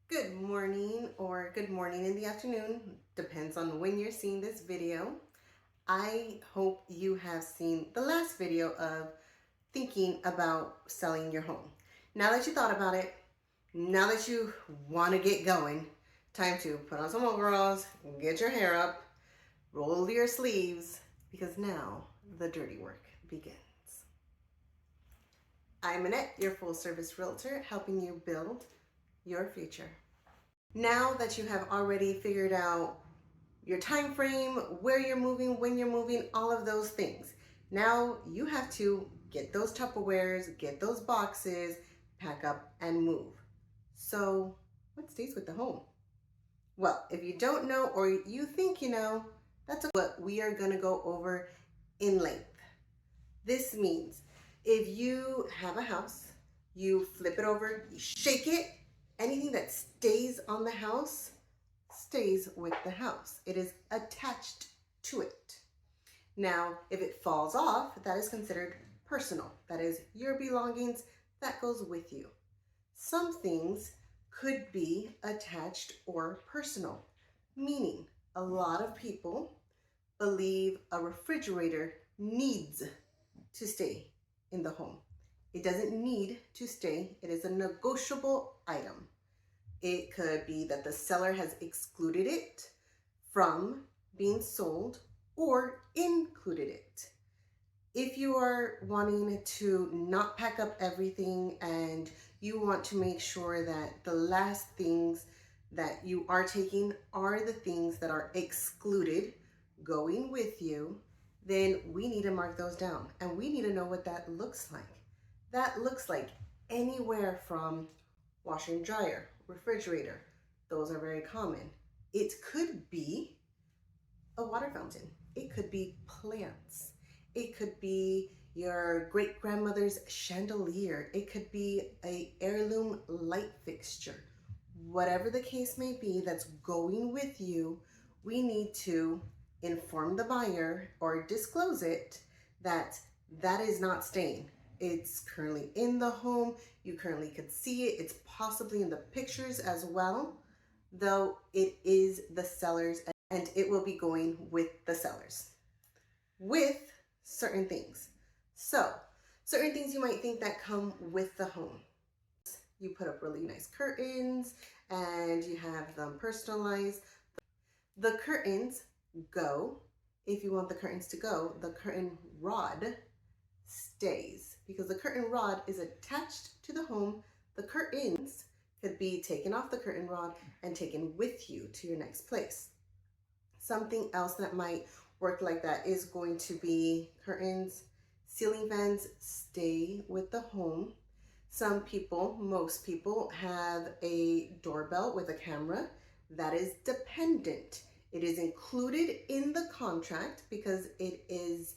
Good morning or good morning in the afternoon, depends on when you're seeing this video. I hope you have seen the last video of thinking about selling your home. Now that you thought about it, now that you want to get going, time to put on some overalls, get your hair up, roll your sleeves, because now the dirty work begins. I'm Annette, your full service realtor, helping you build your future. Now that you have already figured out your time frame, where you're moving, when you're moving, all of those things, now you have to get those Tupperwares, get those boxes, pack up and move. So what stays with the home? Well, if you don't know or you think you know, that's what we are going to go over in length. This means if you have a house, you flip it over, you shake it, anything that stays on the house stays with the house. It is attached to it. Now, if it falls off, that is considered personal. That is your belongings, that goes with you. Some things could be attached or personal, meaning a lot of people believe a refrigerator needs to stay in the home. It doesn't need to stay. It is a negotiable item. It could be that the seller has excluded it from being sold or included it. If you are wanting to not pack up everything and you want to make sure that the last things that you are taking are the things that are excluded going with you, then we need to mark those down and we need to know what that looks like. That looks like anywhere from washer and dryer, refrigerator. Those are very common. It could be a water fountain. It could be plants. It could be your great grandmother's chandelier. It could be a heirloom light fixture. Whatever the case may be that's going with you, we need to inform the buyer or disclose it that that is not staying. It's currently in the home. You currently could see it. It's possibly in the pictures as well, though it is the seller's and it will be going with the sellers with certain things. So, certain things you might think that come with the home. You put up really nice curtains and you have them personalized. The curtains go. If you want the curtains to go, the curtain rod stays because the curtain rod is attached to the home. The curtains could be taken off the curtain rod and taken with you to your next place. Something else that might work like that is going to be curtains. Ceiling fans stay with the home. Some people, most people, have a doorbell with a camera. That is dependent. It is included in the contract because it is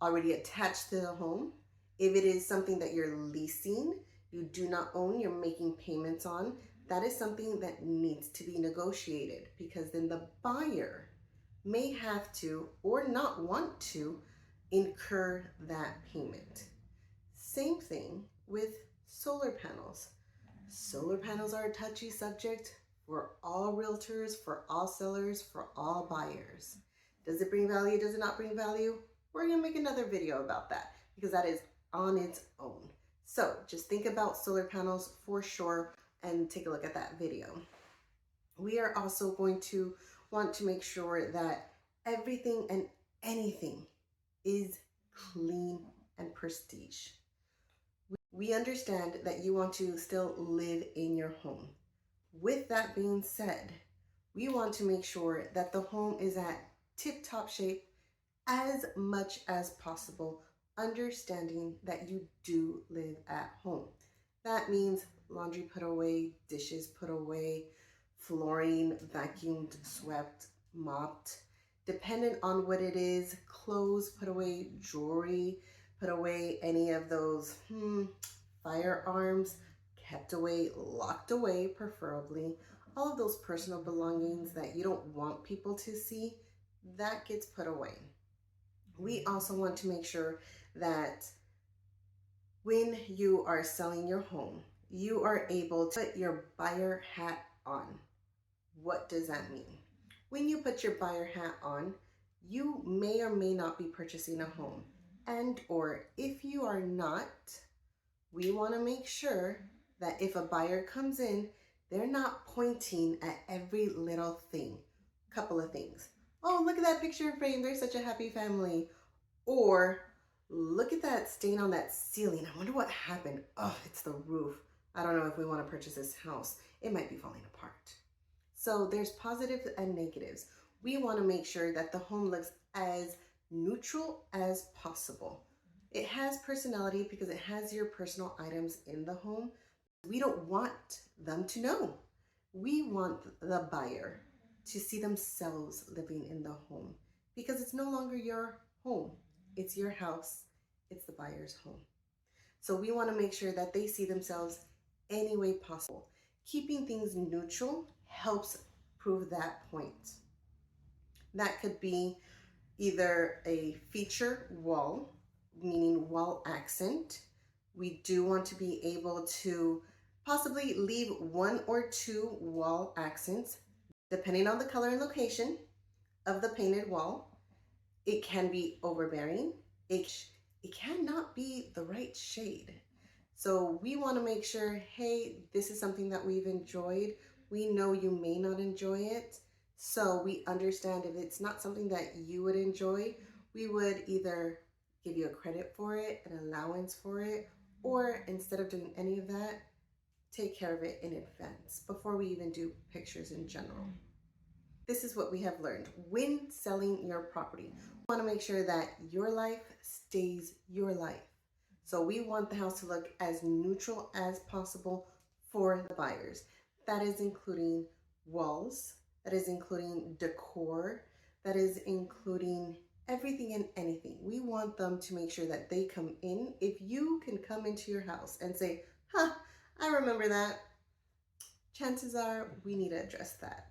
already attached to the home. If it is something that you're leasing, you do not own, you're making payments on, that is something that needs to be negotiated because then the buyer may have to or not want to incur that payment. Same thing with solar panels. Solar panels are a touchy subject for all realtors, for all sellers, for all buyers. Does it bring value? Does it not bring value? We're going to make another video about that because that is on its own. So just think about solar panels for sure and take a look at that video. We are also going to want to make sure that everything and anything is clean and prestige. We understand that you want to still live in your home. With that being said, we want to make sure that the home is at tip-top shape as much as possible, understanding that you do live at home. That means laundry put away, dishes put away, flooring vacuumed, swept, mopped. Dependent on what it is, clothes put away, jewelry put away, any of those firearms kept away, locked away preferably. All of those personal belongings that you don't want people to see, that gets put away. We also want to make sure that when you are selling your home, you are able to put your buyer hat on. What does that mean? When you put your buyer hat on, you may or may not be purchasing a home. And or if you are not, we want to make sure that if a buyer comes in, they're not pointing at every little thing. Couple of things. Oh, look at that picture frame. They're such a happy family. Or look at that stain on that ceiling. I wonder what happened. Oh, it's the roof. I don't know if we want to purchase this house. It might be falling apart. So there's positives and negatives. We want to make sure that the home looks as neutral as possible. It has personality because it has your personal items in the home. We don't want them to know. We want the buyer to see themselves living in the home because it's no longer your home. It's your house. It's the buyer's home. So we want to make sure that they see themselves any way possible. Keeping things neutral helps prove that point. That could be either a feature wall, meaning wall accent. We do want to be able to possibly leave one or two wall accents, depending on the color and location of the painted wall. It can be overbearing. It cannot be the right shade. So we want to make sure, hey, this is something that we've enjoyed. We know you may not enjoy it. So we understand if it's not something that you would enjoy, we would either give you a credit for it, an allowance for it, or instead of doing any of that, take care of it in advance before we even do pictures in general. This is what we have learned when selling your property. We want to make sure that your life stays your life. So we want the house to look as neutral as possible for the buyers. That is including walls, that is including decor, that is including everything and anything. We want them to make sure that they come in. If you can come into your house and say, I remember that, chances are we need to address that.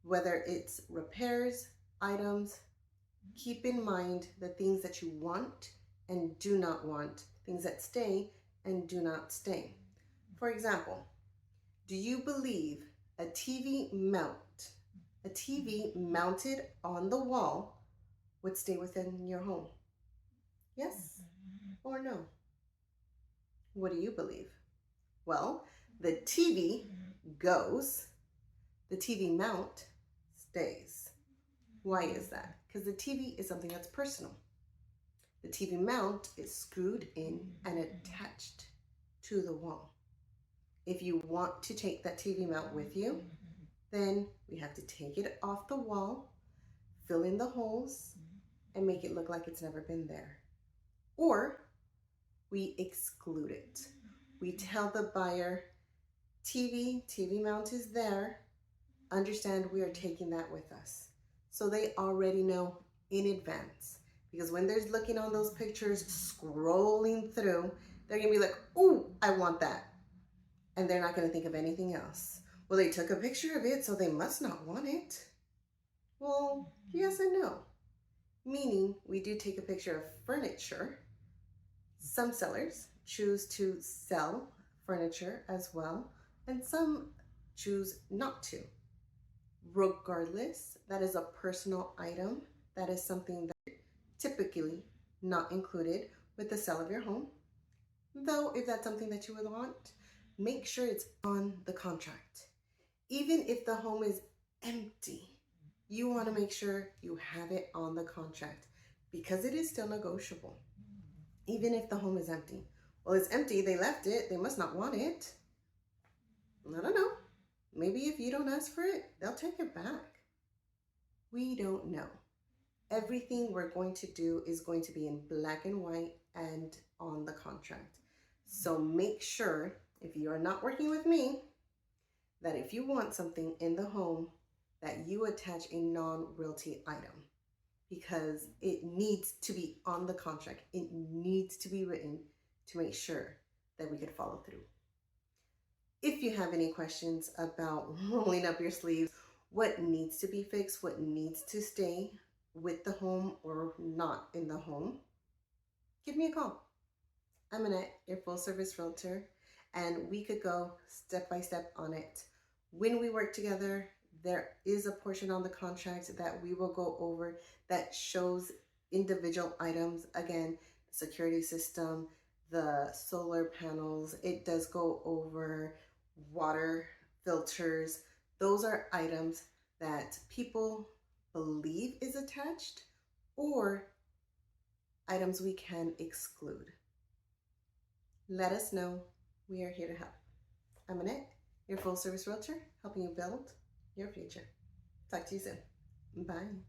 Whether it's repairs, items, keep in mind the things that you want and do not want, things that stay and do not stay. For example, do you believe a TV mounted on the wall would stay within your home? Yes or no? What do you believe? Well, the TV goes, the TV mount stays. Why is that? Because the TV is something that's personal. The TV mount is screwed in and attached to the wall. If you want to take that TV mount with you, then we have to take it off the wall, fill in the holes, and make it look like it's never been there. Or we exclude it. We tell the buyer, TV mount is there. Understand we are taking that with us. So they already know in advance. Because when they're looking on those pictures, scrolling through, they're going to be like, ooh, I want that. And they're not going to think of anything else. Well, they took a picture of it, so they must not want it. Well, yes and no. Meaning, we do take a picture of furniture. Some sellers choose to sell furniture as well, and some choose not to. Regardless, that is a personal item. That is something that typically not included with the sale of your home. Though, if that's something that you would want, make sure it's on the contract. Even if the home is empty, you want to make sure you have it on the contract because it is still negotiable. Even if the home is empty. Well, it's empty, they left it, they must not want it. I don't know. Maybe if you don't ask for it, they'll take it back. We don't know. Everything we're going to do is going to be in black and white and on the contract. So make sure, if you are not working with me, that if you want something in the home, that you attach a non-realty item because it needs to be on the contract. It needs to be written to make sure that we could follow through. If you have any questions about rolling up your sleeves, what needs to be fixed, what needs to stay with the home or not in the home, give me a call. I'm Annette, your full service realtor, and we could go step by step on it. When we work together, there is a portion on the contract that we will go over that shows individual items. Again, security system, the solar panels, it does go over water filters. Those are items that people believe is attached or items we can exclude. Let us know. We are here to help. I'm Annette, your full service realtor, helping you build your future. Talk to you soon. Bye.